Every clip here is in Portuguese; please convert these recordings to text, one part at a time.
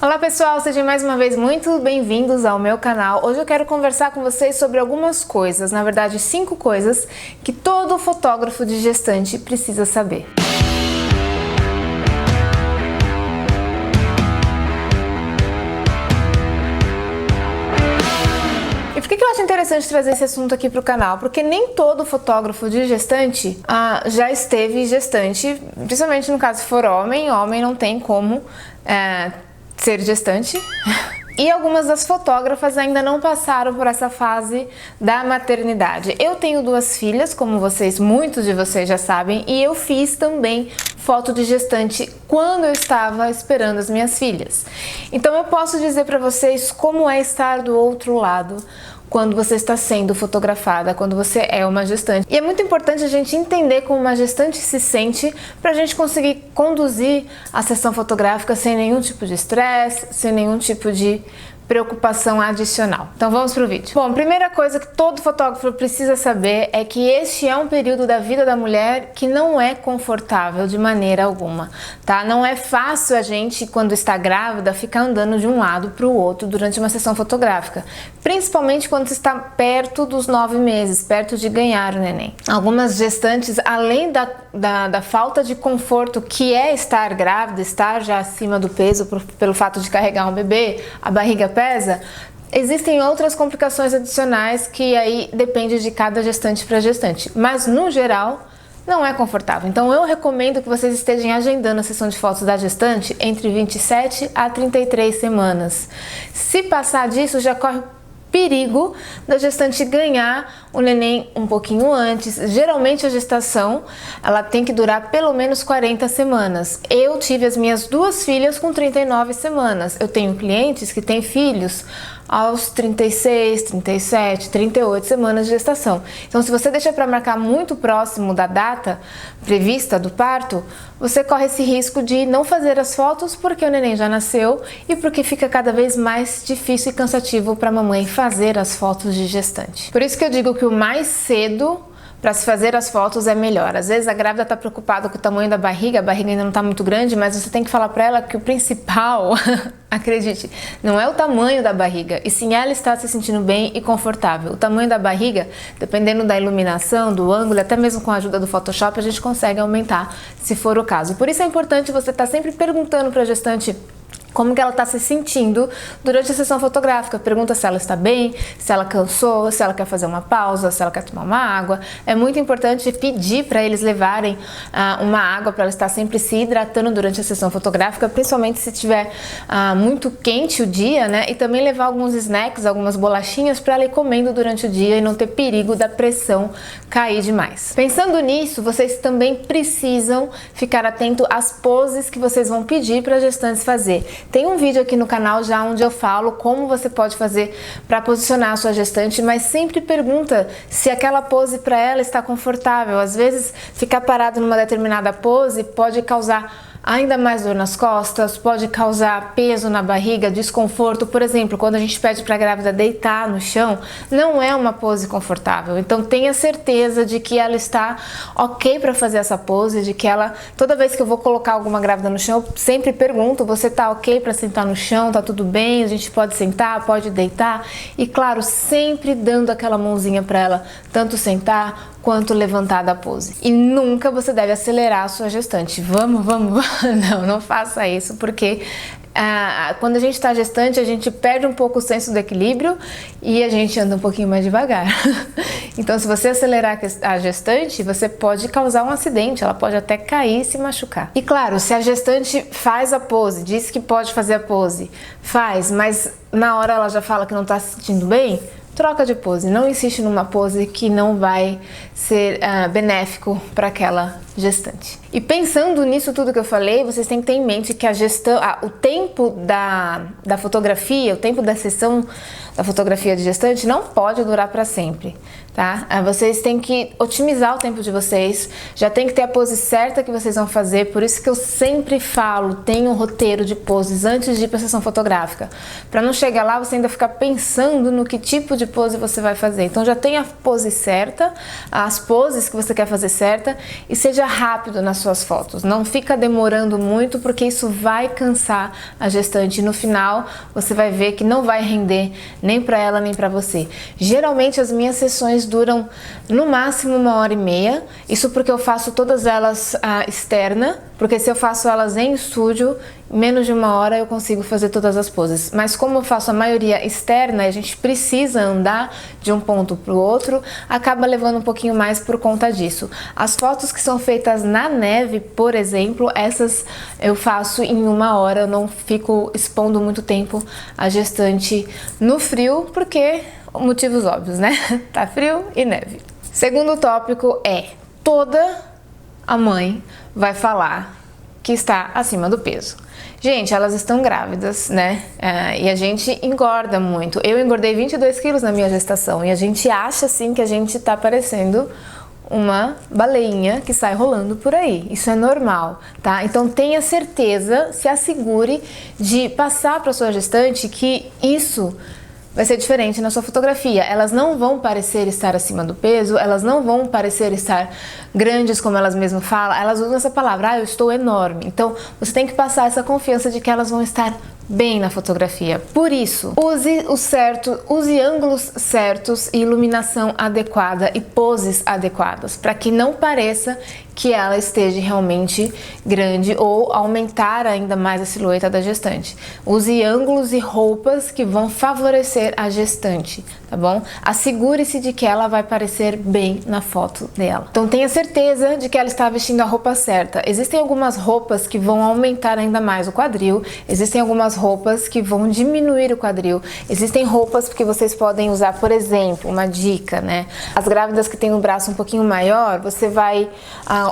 Olá pessoal, sejam mais uma vez muito bem-vindos ao meu canal. Hoje eu quero conversar com vocês sobre algumas coisas, na verdade 5 coisas que todo fotógrafo de gestante precisa saber. E por que eu acho interessante trazer esse assunto aqui para o canal? Porque nem todo fotógrafo de gestante já esteve gestante, principalmente no caso se for homem não tem como ser gestante. E algumas das fotógrafas ainda não passaram por essa fase da maternidade. Eu tenho 2 filhas, como muitos de vocês já sabem, e eu fiz também foto de gestante quando eu estava esperando as minhas filhas. Então eu posso dizer para vocês como é estar do outro lado quando você está sendo fotografada, quando você é uma gestante. E é muito importante a gente entender como uma gestante se sente para a gente conseguir conduzir a sessão fotográfica sem nenhum tipo de estresse, sem nenhum tipo de preocupação adicional. Então vamos pro vídeo. Bom, primeira coisa que todo fotógrafo precisa saber é que este é um período da vida da mulher que não é confortável de maneira alguma, tá? Não é fácil a gente, quando está grávida, ficar andando de um lado para o outro durante uma sessão fotográfica, principalmente quando você está perto dos 9 meses, perto de ganhar o neném. Algumas gestantes, além da falta de conforto que é estar grávida, estar já acima do peso pelo fato de carregar um bebê, a barriga pesa, existem outras complicações adicionais que aí depende de cada gestante para gestante, mas no geral não é confortável. Então eu recomendo que vocês estejam agendando a sessão de fotos da gestante entre 27 a 33 semanas. Se passar disso, já corre perigo da gestante ganhar o neném um pouquinho antes. Geralmente a gestação ela tem que durar pelo menos 40 semanas. Eu tive as minhas 2 filhas com 39 semanas. Eu tenho clientes que têm filhos aos 36, 37, 38 semanas de gestação. Então, se você deixa para marcar muito próximo da data prevista do parto, você corre esse risco de não fazer as fotos porque o neném já nasceu e porque fica cada vez mais difícil e cansativo para a mamãe fazer as fotos de gestante. Por isso que eu digo que o mais cedo para se fazer as fotos é melhor. Às vezes a grávida está preocupada com o tamanho da barriga, a barriga ainda não está muito grande, mas você tem que falar para ela que o principal, acredite, não é o tamanho da barriga, e sim ela está se sentindo bem e confortável. O tamanho da barriga, dependendo da iluminação, do ângulo, até mesmo com a ajuda do Photoshop, a gente consegue aumentar se for o caso. Por isso é importante você estar sempre perguntando para a gestante como que ela está se sentindo durante a sessão fotográfica. Pergunta se ela está bem, se ela cansou, se ela quer fazer uma pausa, se ela quer tomar uma água. É muito importante pedir para eles levarem uma água para ela estar sempre se hidratando durante a sessão fotográfica, principalmente se estiver muito quente o dia, né? E também levar alguns snacks, algumas bolachinhas para ela ir comendo durante o dia e não ter perigo da pressão cair demais. Pensando nisso, vocês também precisam ficar atento às poses que vocês vão pedir para as gestantes fazer. Tem um vídeo aqui no canal já onde eu falo como você pode fazer para posicionar a sua gestante, mas sempre pergunta se aquela pose para ela está confortável. Às vezes ficar parado numa determinada pose pode causar ainda mais dor nas costas, pode causar peso na barriga, desconforto. Por exemplo, quando a gente pede para a grávida deitar no chão, não é uma pose confortável. Então tenha certeza de que ela está ok para fazer essa pose, de que ela, toda vez que eu vou colocar alguma grávida no chão, eu sempre pergunto, você tá ok para sentar no chão, tá tudo bem, a gente pode sentar, pode deitar, e claro, sempre dando aquela mãozinha para ela, tanto sentar quanto levantar da pose. E nunca você deve acelerar a sua gestante. Vamos. Não faça isso, porque quando a gente está gestante, a gente perde um pouco o senso do equilíbrio e a gente anda um pouquinho mais devagar. Então, se você acelerar a gestante, você pode causar um acidente, ela pode até cair e se machucar. E claro, se a gestante faz a pose, diz que pode fazer a pose, faz, mas na hora ela já fala que não está se sentindo bem, troca de pose, não insiste numa pose que não vai ser benéfico para aquela gestante. E pensando nisso tudo que eu falei, vocês têm que ter em mente que o tempo da fotografia, o tempo da sessão da fotografia de gestante não pode durar para sempre, tá? Vocês têm que otimizar o tempo de vocês, já tem que ter a pose certa que vocês vão fazer, por isso que eu sempre falo, tenha um roteiro de poses antes de ir para a sessão fotográfica, para não chegar lá você ainda ficar pensando no que tipo de pose você vai fazer. Então já tenha a pose certa, as poses que você quer fazer certa, e seja rápido nas suas fotos, não fica demorando muito, porque isso vai cansar a gestante. No final, você vai ver que não vai render nem para ela nem para você. Geralmente as minhas sessões duram no máximo 1h30, isso porque eu faço todas elas externa, porque se eu faço elas em estúdio, em menos de 1 hora eu consigo fazer todas as poses. Mas como eu faço a maioria externa, a gente precisa andar de um ponto para o outro, acaba levando um pouquinho mais por conta disso. As fotos que são feitas na neve, por exemplo, essas eu faço em 1 hora, eu não fico expondo muito tempo a gestante no frio, porque motivos óbvios, né? Tá frio e neve. Segundo tópico é: toda a mãe vai falar que está acima do peso. Gente, elas estão grávidas, né? E a gente engorda muito. Eu engordei 22 quilos na minha gestação e a gente acha assim que a gente tá parecendo uma baleinha que sai rolando por aí. Isso é normal, tá? Então tenha certeza, se assegure de passar para sua gestante que isso vai ser diferente na sua fotografia. Elas não vão parecer estar acima do peso, elas não vão parecer estar grandes, como elas mesmas falam. Elas usam essa palavra, eu estou enorme. Então, você tem que passar essa confiança de que elas vão estar bem na fotografia. Por isso, use ângulos certos, iluminação adequada e poses adequadas, para que não pareça que ela esteja realmente grande ou aumentar ainda mais a silhueta da gestante. Use ângulos e roupas que vão favorecer a gestante, tá bom? Assegure-se de que ela vai parecer bem na foto dela. Então tenha certeza de que ela está vestindo a roupa certa. Existem algumas roupas que vão aumentar ainda mais o quadril, existem algumas roupas que vão diminuir o quadril, existem roupas que vocês podem usar, por exemplo, uma dica, né? As grávidas que têm o braço um pouquinho maior, você vai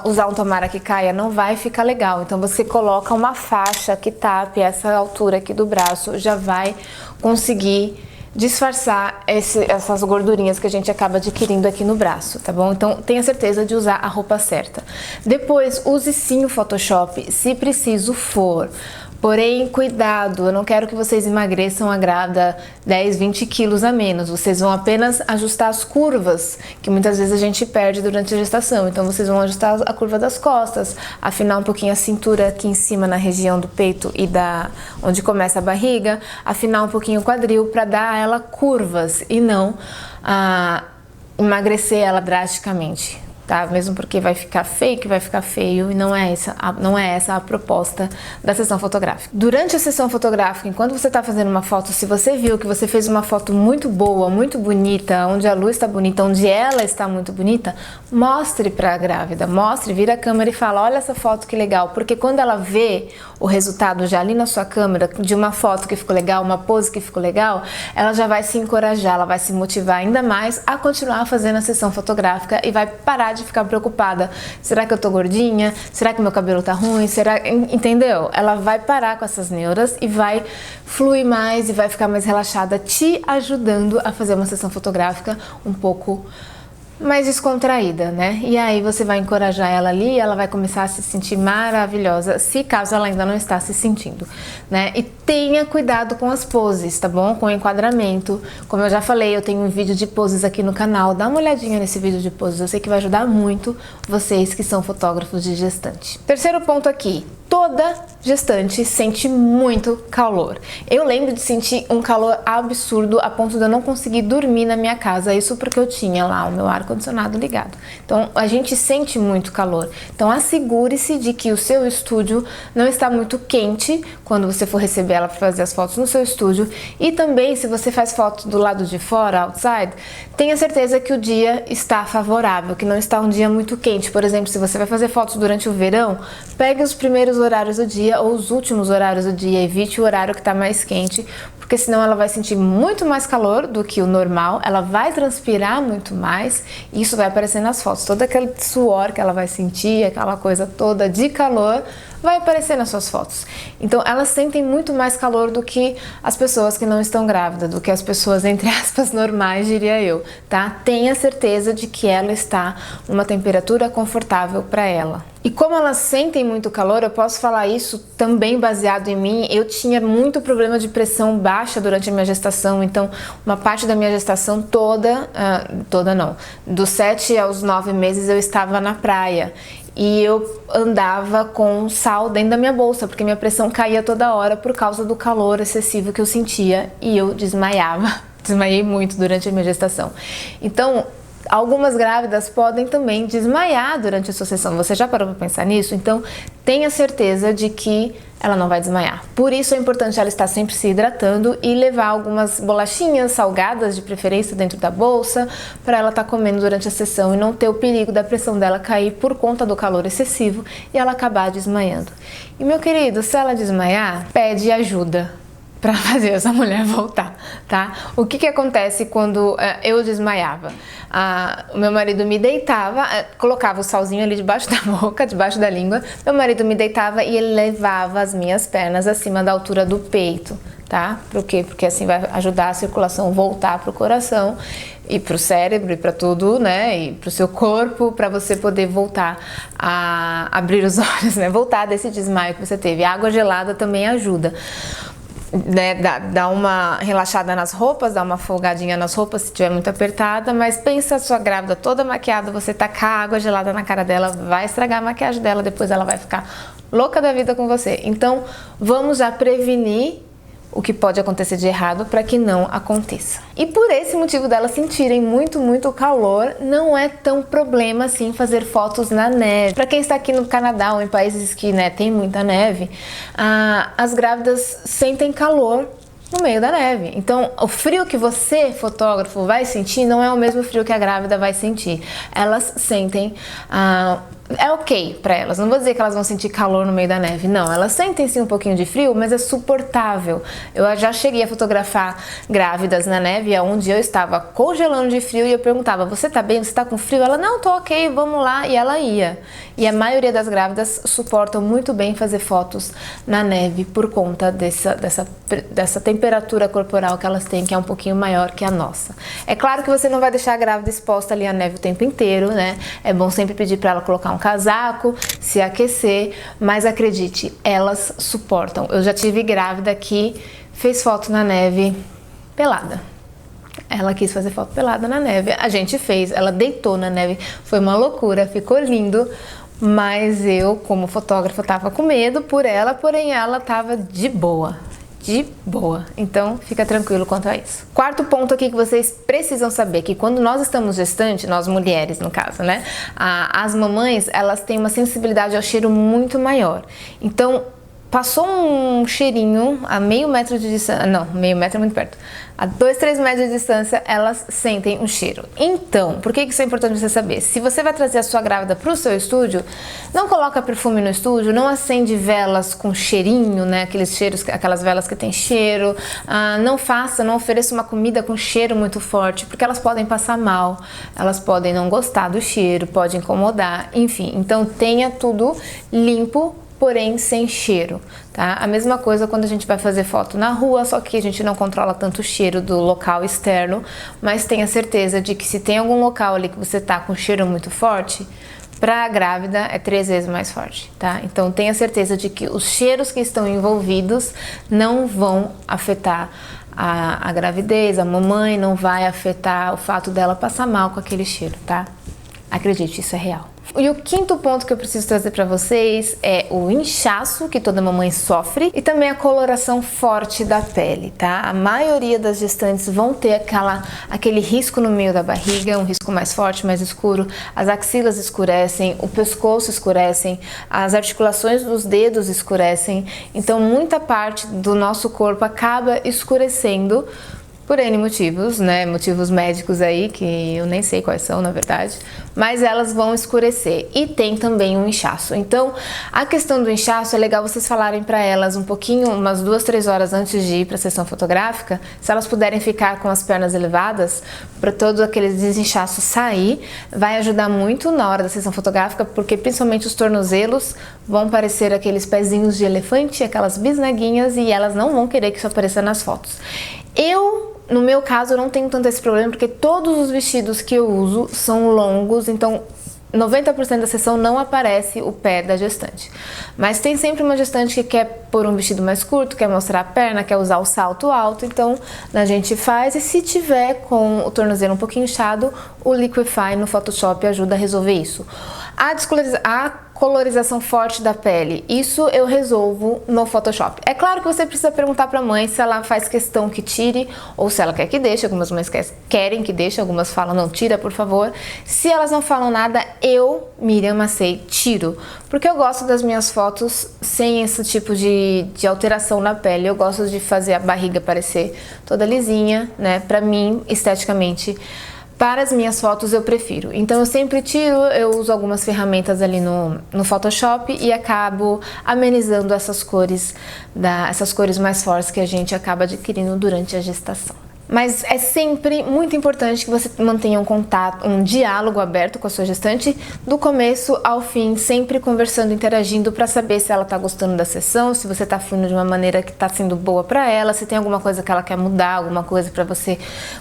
usar um tomara que caia, não vai ficar legal. Então você coloca uma faixa que tape essa altura aqui do braço, já vai conseguir disfarçar essas gordurinhas que a gente acaba adquirindo aqui no braço, tá bom? Então tenha certeza de usar a roupa certa. Depois, use sim o Photoshop, se preciso for. Porém, cuidado, eu não quero que vocês emagreçam a grávida 10, 20 quilos a menos. Vocês vão apenas ajustar as curvas, que muitas vezes a gente perde durante a gestação. Então, vocês vão ajustar a curva das costas, afinar um pouquinho a cintura aqui em cima, na região do peito e onde começa a barriga, afinar um pouquinho o quadril para dar a ela curvas e não emagrecer ela drasticamente. Tá? Mesmo porque vai ficar fake, vai ficar feio, e não é essa a proposta da sessão fotográfica. Durante a sessão fotográfica, enquanto você está fazendo uma foto, se você viu que você fez uma foto muito boa, muito bonita, onde a luz está bonita, onde ela está muito bonita, mostre para a grávida, vira a câmera e fala: olha essa foto que legal, porque quando ela vê o resultado já ali na sua câmera, de uma foto que ficou legal, uma pose que ficou legal, ela já vai se encorajar, ela vai se motivar ainda mais a continuar fazendo a sessão fotográfica e vai parar de ficar preocupada. Será que eu tô gordinha? Será que meu cabelo tá ruim? Entendeu? Ela vai parar com essas neuras e vai fluir mais e vai ficar mais relaxada, te ajudando a fazer uma sessão fotográfica um pouco mais descontraída, né? E aí você vai encorajar ela ali e ela vai começar a se sentir maravilhosa, se caso ela ainda não está se sentindo, né? E tenha cuidado com as poses, tá bom? Com o enquadramento. Como eu já falei, eu tenho um vídeo de poses aqui no canal. Dá uma olhadinha nesse vídeo de poses, eu sei que vai ajudar muito vocês que são fotógrafos de gestante. Terceiro ponto aqui: toda gestante sente muito calor. Eu lembro de sentir um calor absurdo a ponto de eu não conseguir dormir na minha casa, isso porque eu tinha lá o meu ar-condicionado ligado. Então a gente sente muito calor. Então assegure-se de que o seu estúdio não está muito quente quando você for receber ela para fazer as fotos no seu estúdio. E também, se você faz fotos do lado de fora, outside, tenha certeza que o dia está favorável, que não está um dia muito quente. Por exemplo, se você vai fazer fotos durante o verão, pegue os primeiros horários do dia ou os últimos horários do dia, evite o horário que está mais quente, porque senão ela vai sentir muito mais calor do que o normal, ela vai transpirar muito mais e isso vai aparecer nas fotos. Todo aquele suor que ela vai sentir, aquela coisa toda de calor, vai aparecer nas suas fotos. Então elas sentem muito mais calor do que as pessoas que não estão grávidas, do que as pessoas, entre aspas, normais, diria eu, tá? Tenha certeza de que ela está numa temperatura confortável para ela. E como elas sentem muito calor, eu posso falar isso também baseado em mim. Eu tinha muito problema de pressão baixa durante a minha gestação, então uma parte da minha gestação toda não, dos 7 aos 9 meses eu estava na praia. e eu andava com sal dentro da minha bolsa, porque minha pressão caía toda hora por causa do calor excessivo que eu sentia e eu desmaiava. Desmaiei muito durante a minha gestação. Então, algumas grávidas podem também desmaiar durante a sua sessão. Você já parou para pensar nisso? Então, tenha certeza de que ela não vai desmaiar. Por isso é importante ela estar sempre se hidratando e levar algumas bolachinhas salgadas, de preferência, dentro da bolsa, para ela estar comendo durante a sessão e não ter o perigo da pressão dela cair por conta do calor excessivo e ela acabar desmaiando. E, meu querido, se ela desmaiar, pede ajuda para fazer essa mulher voltar, tá? O que acontece quando eu desmaiava? O meu marido me deitava, colocava o salzinho ali debaixo da boca, debaixo da língua, meu marido me deitava e ele levava as minhas pernas acima da altura do peito, tá? Por quê? Porque assim vai ajudar a circulação voltar pro coração e pro cérebro e para tudo, né? E pro seu corpo, para você poder voltar a abrir os olhos, né? Voltar desse desmaio que você teve. A água gelada também ajuda. Né, dá uma relaxada nas roupas, dá uma folgadinha nas roupas se estiver muito apertada, mas pensa a sua grávida toda maquiada, você tacar água gelada na cara dela, vai estragar a maquiagem dela, depois ela vai ficar louca da vida com você. Então, vamos já prevenir o que pode acontecer de errado para que não aconteça. E por esse motivo delas sentirem muito calor, não é tão problema assim fazer fotos na neve. Para quem está aqui no Canadá ou em países que, né, tem muita neve, as grávidas sentem calor no meio da neve. Então, o frio que você, fotógrafo, vai sentir não é o mesmo frio que a grávida vai sentir. Elas sentem é ok pra elas, não vou dizer que elas vão sentir calor no meio da neve, não, elas sentem sim um pouquinho de frio, mas é suportável. Eu já cheguei a fotografar grávidas na neve, onde eu estava congelando de frio e eu perguntava, você tá bem, você tá com frio? Ela, não, tô ok, vamos lá, e ela ia. E a maioria das grávidas suportam muito bem fazer fotos na neve por conta dessa temperatura corporal que elas têm, que é um pouquinho maior que a nossa. É claro que você não vai deixar a grávida exposta ali à neve o tempo inteiro, né? É bom sempre pedir para ela colocar um casaco, se aquecer, mas acredite, elas suportam. Eu já tive grávida que fez foto na neve pelada. Ela quis fazer foto pelada na neve, a gente fez, ela deitou na neve, foi uma loucura, ficou lindo, mas eu, como fotógrafa, tava com medo por ela, porém ela tava de boa. De boa, então fica tranquilo quanto a isso. Quarto ponto aqui que vocês precisam saber, que quando nós estamos gestantes, nós mulheres no caso, né, as mamães, elas têm uma sensibilidade ao cheiro muito maior, então passou um cheirinho a meio metro de distância, não, meio metro é muito perto, a 2, 3 metros de distância, elas sentem um cheiro. Então, por que isso é importante você saber? Se você vai trazer a sua grávida para o seu estúdio, não coloca perfume no estúdio, não acende velas com cheirinho, né, aqueles cheiros, aquelas velas que tem cheiro, não ofereça uma comida com cheiro muito forte, porque elas podem passar mal, elas podem não gostar do cheiro, pode incomodar, enfim, então tenha tudo limpo, porém sem cheiro, tá? A mesma coisa quando a gente vai fazer foto na rua, só que a gente não controla tanto o cheiro do local externo, mas tenha certeza de que se tem algum local ali que você tá com cheiro muito forte, para a grávida é 3 vezes mais forte, tá? Então tenha certeza de que os cheiros que estão envolvidos não vão afetar a gravidez, a mamãe, não vai afetar o fato dela passar mal com aquele cheiro, tá? Acredite, isso é real. E o quinto ponto que eu preciso trazer para vocês é o inchaço que toda mamãe sofre e também a coloração forte da pele, tá? A maioria das gestantes vão ter aquele risco no meio da barriga, um risco mais forte, mais escuro, as axilas escurecem, o pescoço escurecem, as articulações dos dedos escurecem, então muita parte do nosso corpo acaba escurecendo por N motivos, né, motivos médicos aí, que eu nem sei quais são, na verdade, mas elas vão escurecer e tem também um inchaço. Então, a questão do inchaço é legal vocês falarem para elas um pouquinho, umas 2, 3 horas antes de ir para a sessão fotográfica, se elas puderem ficar com as pernas elevadas, para todo aquele desinchaço sair, vai ajudar muito na hora da sessão fotográfica, porque principalmente os tornozelos vão parecer aqueles pezinhos de elefante, aquelas bisnaguinhas, e elas não vão querer que isso apareça nas fotos. No meu caso, eu não tenho tanto esse problema, porque todos os vestidos que eu uso são longos, então 90% da sessão não aparece o pé da gestante. Mas tem sempre uma gestante que quer pôr um vestido mais curto, quer mostrar a perna, quer usar o salto alto, então a gente faz, e se tiver com o tornozelo um pouquinho inchado, o Liquify no Photoshop ajuda a resolver isso. A colorização forte da pele. Isso eu resolvo no Photoshop. É claro que você precisa perguntar pra mãe se ela faz questão que tire ou se ela quer que deixe. Algumas mães querem que deixe, algumas falam não, tira por favor. Se elas não falam nada, eu, Miriam Macei, tiro. Porque eu gosto das minhas fotos sem esse tipo de alteração na pele. Eu gosto de fazer a barriga parecer toda lisinha, né? Pra mim, esteticamente, para as minhas fotos eu prefiro. Então eu sempre tiro, eu uso algumas ferramentas ali no Photoshop e acabo amenizando essas cores mais fortes que a gente acaba adquirindo durante a gestação. Mas é sempre muito importante que você mantenha um contato, um diálogo aberto com a sua gestante, do começo ao fim, sempre conversando, interagindo para saber se ela está gostando da sessão, se você está fluindo de uma maneira que está sendo boa para ela, se tem alguma coisa que ela quer mudar, alguma coisa para você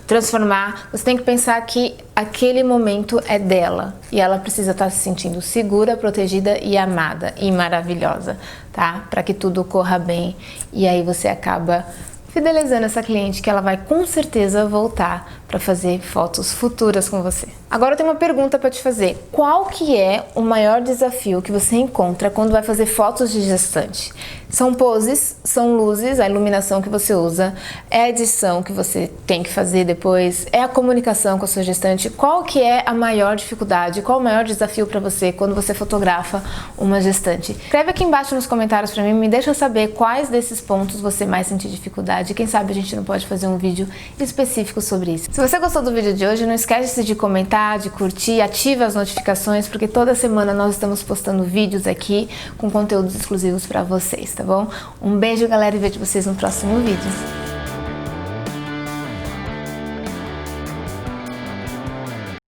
transformar. Você tem que pensar que aquele momento é dela e ela precisa estar se sentindo segura, protegida e amada e maravilhosa, tá? Para que tudo corra bem e aí você acaba fidelizando essa cliente que ela vai com certeza voltar para fazer fotos futuras com você. Agora eu tenho uma pergunta para te fazer. Qual que é o maior desafio que você encontra quando vai fazer fotos de gestante? São poses, são luzes, a iluminação que você usa, é a edição que você tem que fazer depois, é a comunicação com a sua gestante. Qual que é a maior dificuldade? Qual o maior desafio para você quando você fotografa uma gestante? Escreve aqui embaixo nos comentários para mim, me deixa saber quais desses pontos você mais sentir dificuldade. Quem sabe a gente não pode fazer um vídeo específico sobre isso. Se você gostou do vídeo de hoje, não esquece de comentar, de curtir, ativa as notificações, porque toda semana nós estamos postando vídeos aqui com conteúdos exclusivos para vocês, tá bom? Um beijo, galera, e vejo vocês no próximo vídeo.